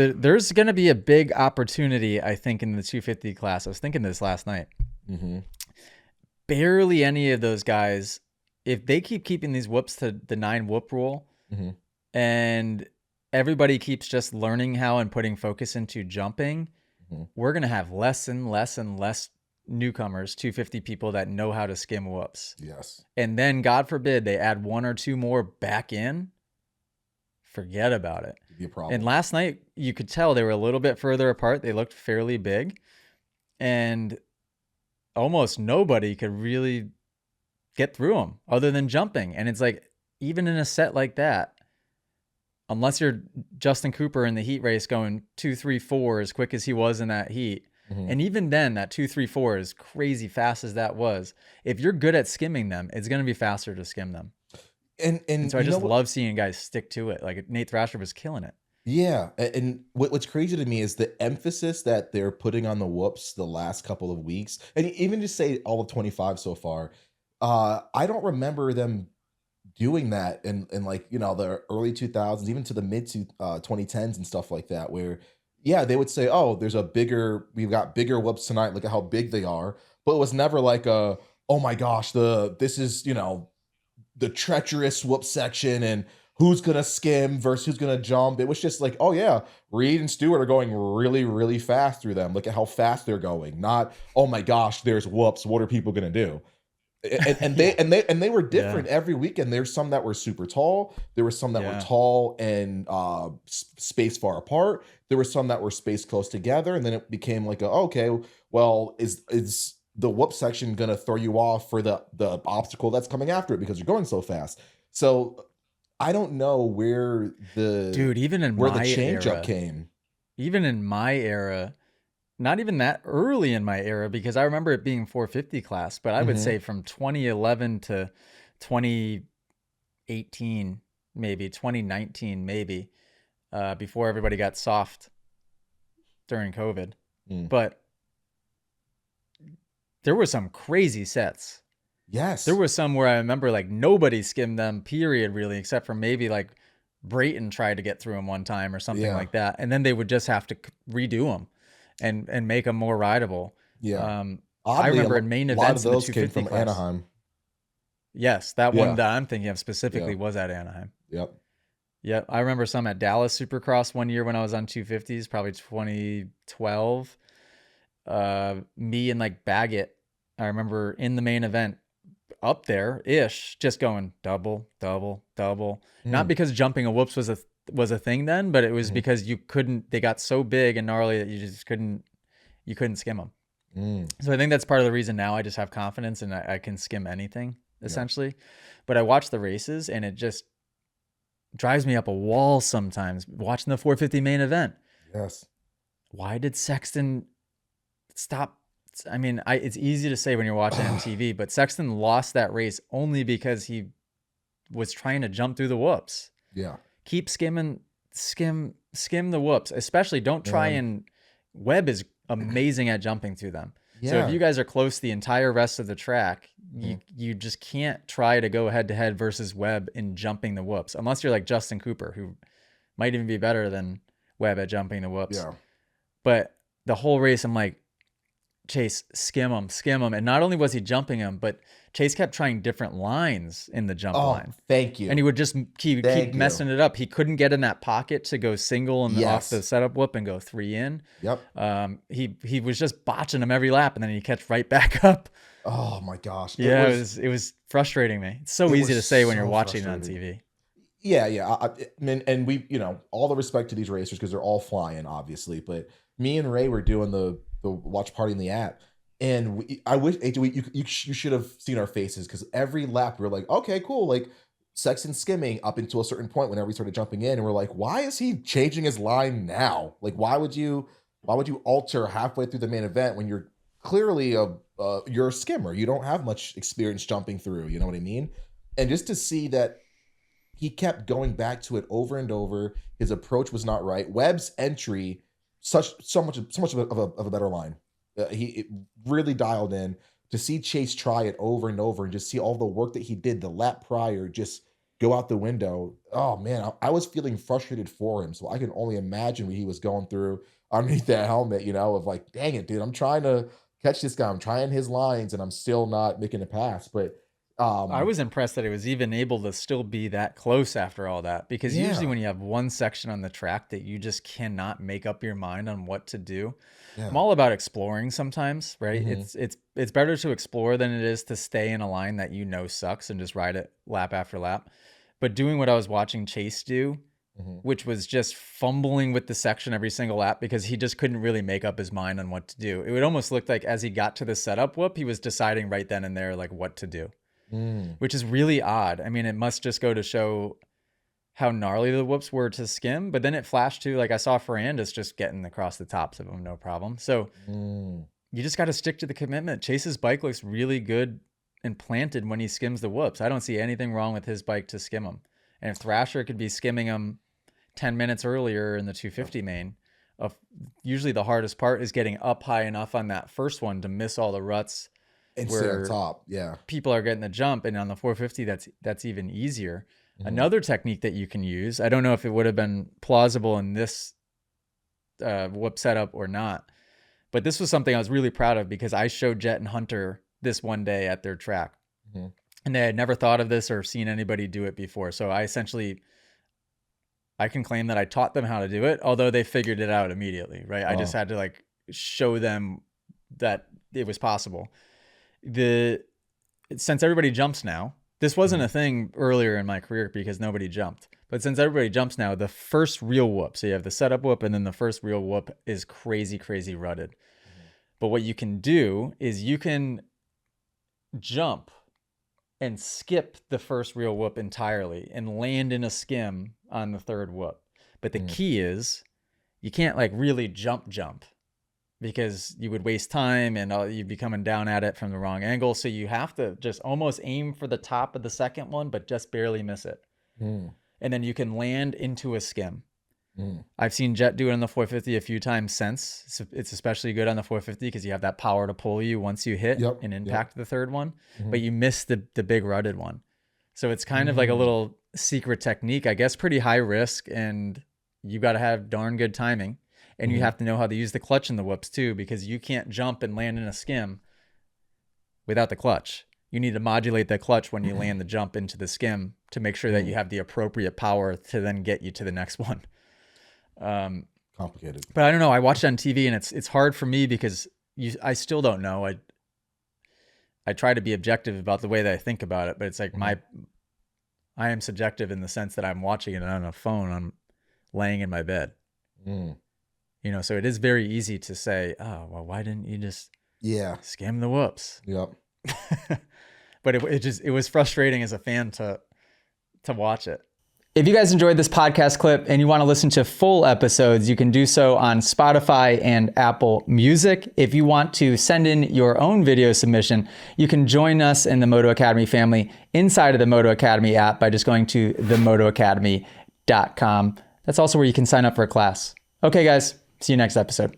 There's going to be a big opportunity, I think, in the 250 class. I was thinking this last night. Mm-hmm. Barely any of those guys, if they keep keeping these whoops to the 9 whoop rule, Mm-hmm. and everybody keeps just learning how and putting focus into jumping, Mm-hmm. we're going to have less and less and less newcomers, 250 people that know how to skim whoops. Yes. And then, God forbid, they add 1 or 2 more back in. Forget about it. It'd be a And problem. last night, you could tell they were a little bit further apart. They looked fairly big. And almost nobody could really get through them other than jumping. And it's like, even in a set like that, unless you're Justin Cooper in the heat race going 2, 3, 4 as quick as he was in that heat, Mm-hmm. and even then, that 2, 3, 4, as crazy fast as that was, if you're good at skimming them, it's going to be faster to skim them. And And so I you know just what? love seeing guys stick to it. Like Nate Thrasher was killing it. Yeah, and what's crazy to me is the emphasis that they're putting on the whoops the last couple of weeks, and even just say all of 25 so far. I don't remember them doing that in like the early 2000s, even to the mid to 2010s and stuff like that, where yeah they would say, oh, we've got bigger whoops tonight, look at how big they are, but it was never like oh my gosh, this is the treacherous whoop section and who's gonna skim versus who's gonna jump. It was just like, oh yeah, Reed and Stewart are going really, really fast through them. Look at how fast they're going. Not, oh my gosh, there's whoops. What are people gonna do? And they Yeah. and they were Yeah. different every weekend. There's some that were super tall. There were some that were Yeah. tall and spaced far apart. There were some that were spaced close together. And then it became like, okay, well, is the whoop section gonna throw you off for the obstacle that's coming after it because you're going so fast? So I don't know Dude, where the change up came. even in my era, not even that early in my era, because I remember it being 450 class, but I would Hmm. say from 2011 to 2018, maybe 2019, maybe, before everybody got soft during COVID. Mm. But there were some crazy sets. There Yes. was some where I remember like nobody skimmed them, period, really, except for maybe like Brayton tried to get through them one time or something Yeah. like that, and then they would just have to redo them and make them more rideable. Yeah. I Oddly, remember in main a lot of events in the those came 250 from class. Anaheim. Yes, that one Yeah. that I'm thinking of Yeah. specifically was at Anaheim. Yep. Yep, I remember some at Dallas Supercross one year when I was on 250s, probably 2012. Me and like Baggett, I remember in the main event up there ish, just going double, double, double. Not Mm. because jumping a whoops was a thing then, but it was Hmm. because you couldn't. They got so big and gnarly that you couldn't skim them. Mm. So I think that's part of the reason now I just have confidence and I can skim anything Yeah. essentially. But I watch the races and it just drives me up a wall sometimes watching the 450 main event. Yes. Why did Sexton stop? I mean, it's easy to say when you're watching on TV, but Sexton lost that race only because he was trying to jump through the whoops. Yeah. Keep skimming, skim the whoops. Especially don't try Man. and Webb is amazing at jumping through them. So if Yeah. you guys are close the entire rest of the track, Mhm. you just can't try to go head to head versus Webb in jumping the whoops, unless you're like Justin Cooper, who might even be better than Webb at jumping the whoops. Yeah. But the whole race, I'm like, Chase, skim him. And not only was he jumping him, but Chase kept trying different lines in the jump Oh, line. thank you. And he would just keep Thank you. messing it up. He couldn't get in that pocket to go single and off the Yes. setup whoop and go 3 in. Yep. He was just botching them every lap, and then he catch right back up. Oh my gosh. Yeah, it was frustrating me. It's so It easy was to say when you're so watching it on frustrating. TV. Yeah, yeah. And we, all the respect to these racers because they're all flying, obviously. But me and Ray were doing the watch party in the app, and I wish AJ, you should have seen our faces because every lap we were like, okay, cool, like Sexton skimming up into a certain point whenever he started jumping in, and we're like, why is he changing his line now? Like, why would you alter halfway through the main event when you're clearly you're a skimmer? You don't have much experience jumping through. You know what I mean? And just to see that he kept going back to it over and over. His approach was not right. Webb's entry, so much of a better line. It really dialed in. To see Chase try it over and over, and just see all the work that he did the lap prior, just go out the window. Oh man, I was feeling frustrated for him. So I can only imagine what he was going through underneath that helmet, of like, dang it, dude, I'm trying to catch this guy. I'm trying his lines and I'm still not making a pass. But I um, was impressed that it was even able to still be that close after all that, because usually yeah, when you have one section on the track that you just cannot make up your mind on what to do. I'm yeah. all about exploring sometimes, right? Hmm. It's better to explore than it is to stay in a line that you know sucks and just ride it lap after lap. But doing what I was watching Chase do, Hmm. which was just fumbling with the section every single lap because he just couldn't really make up his mind on what to do. It would almost look like as he got to the setup whoop, he was deciding right then and there like what to do, Mm. which is really odd. I mean, it must just go to show how gnarly the whoops were to skim, but then it flashed to like I saw Ferrandis just getting across the tops of them, no problem. So Mm. you just got to stick to the commitment. Chase's bike looks really good and planted when he skims the whoops. I don't see anything wrong with his bike to skim them. And if Thrasher could be skimming them 10 minutes earlier in the Yep. 250 main, of usually the hardest part is getting up high enough on that first one to miss all the ruts And stay on where top. Yeah. people are getting the jump, and on the 450 that's even easier. Hmm. Another technique that you can use, I don't know if it would have been plausible in this whoop setup or not, but this was something I was really proud of because I showed Jet and Hunter this one day at their track, Hmm. and they had never thought of this or seen anybody do it before. So I can claim that I taught them how to do it, although they figured it out immediately, right? I just Oh. had to like show them that it was possible. The Since everybody jumps now, this wasn't Hmm. a thing earlier in my career because nobody jumped. But since everybody jumps now, the first real whoop, so you have the setup whoop and then the first real whoop is crazy, crazy rutted. Hmm. But what you can do is you can jump and skip the first real whoop entirely and land in a skim on the third whoop. But the Hmm. key is you can't like really jump because you would waste time and you'd be coming down at it from the wrong angle. So you have to just almost aim for the top of the second one, but just barely miss it. Hmm. And then you can land into a skim. Hmm. I've seen Jet do it on the 450 a few times since. It's especially good on the 450 because you have that power to pull you once you hit Yep. and Yep. impact the third one, Hmm. but you miss the big rutted one. So it's kind of like a Hmm. little secret technique, I guess, pretty high risk, and you got to have darn good timing. And you Hmm. have to know how to use the clutch in the whoops too, because you can't jump and land in a skim without the clutch. You need to modulate the clutch when you land the jump into the skim to make sure that Hmm. you have the appropriate power to then get you to the next one. Um, Complicated. but I don't know. I watched it on TV, and it's hard for me because I still don't know. I try to be objective about the way that I think about it, but it's like Hmm. I am subjective in the sense that I'm watching it on a phone. I'm laying in my bed, Mm. so it is very easy to say, oh, well, why didn't you just Yeah. skim the whoops? Yep. But it was frustrating as a fan to watch it. If you guys enjoyed this podcast clip and you want to listen to full episodes, you can do so on Spotify and Apple Music. If you want to send in your own video submission, you can join us in the Moto Academy family inside of the Moto Academy app by just going to themotoacademy.com. That's also where you can sign up for a class. Okay, guys, see you next episode.